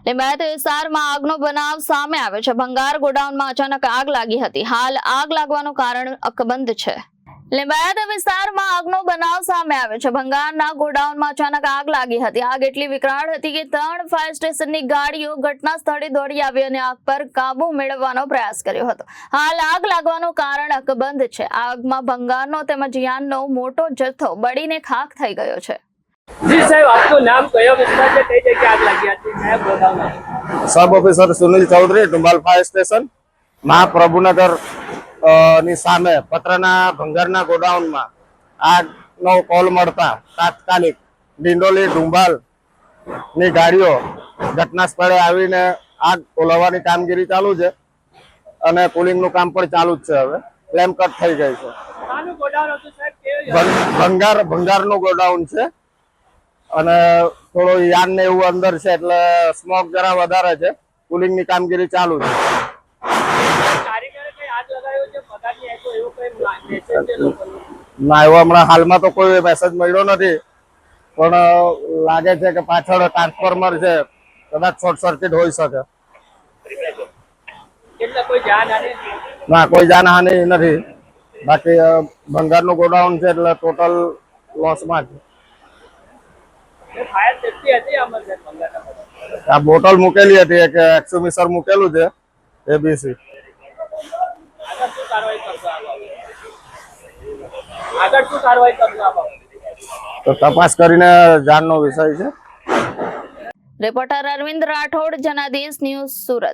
લિંબાયત વિસ્તારમાં આગનો બનાવ સામે આવ્યો છે। ભંગાર ગોડાઉનમાં અચાનક આગ લાગી હતી। હાલ આગ લાગવાનું કારણ અકબંધ છે। લિંબાયત વિસ્તારમાં આગનો બનાવ સામે આવ્યો છે। ભંગારના ગોડાઉનમાં અચાનક આગ લાગી હતી। આગ એટલી વિકરાળ હતી કે 3 ફાયર સ્ટેશનની ગાડીઓ ઘટના સ્થળે દોડી આવી અને આગ પર કાબુ મેળવવાનો પ્રયાસ કર્યો હતો। હાલ આગ લાગવાનું કારણ અકબંધ છે। આગમાં ભંગારનો તેમજ યાનનો મોટો જથ્થો બળીને ખાખ થઈ ગયો છે। जी साहब, आपको नाम कयो विस्तार से कई जगह आग लगी आती है गोदाम में? सब ऑफिसर सुनील चौधरी डुंबाल फायर स्टेशन महाप्रभुनगर ની સામે પત્રના ભંગારના ગોડાઉનમાં આગનો કોલ મળતા તાત્કાલિક ડિંડોલી ડુંબાલ ની ગાડીઓ ઘટના સ્થળે આવીને આગ ઓલવવાની કામગીરી ચાલુ છે અને કુલિંગનું કામ પણ ચાલુ જ છે। હવે ફ્લેમ કટ થઈ ગઈ છે। આનું ગોડાઉન હતું સાહેબ, ભંગારનું ગોડાઉન છે અને થોડો યાન ને એવું અંદર છે એટલે સ્મોક જરા વધારે છે। કુલિંગની કામગીરી ચાલુ છે। કારીગરે કઈ આગ લગાવ્યો છે પગારની આપ્યો એવો કઈ મેસેજ છે લોકોને? ના, એવો હમણાં હાલમાં તો કોઈ મેસેજ મળ્યો નથી, પણ લાગે છે કે પાછળ ટ્રાન્સફોર્મર છે, કદાચ શોર્ટ સર્કિટ હોઈ શકે। એટલે કોઈ જાનહાનિ? ના, કોઈ જાનહાનિ નથી। બાકી ભંગારનું ગોડાઉન છે એટલે ટોટલ લોસમાં છે। ફાયર સેફટી હતી આમાં સાહેબ ભંગારના? આ બોટલ મૂકેલી હતી, એક એક્સુમિસર મૂકેલું છે એબીસી। આગળ શું કાર્યવાહી કરશો આ બાબતે? આગળ શું કાર્યવાહી કરશો આ બાબતે? તો તપાસ કરીને જાણનો વિષય છે। Reporter Arvind Rathod, Janadesh news, Surat.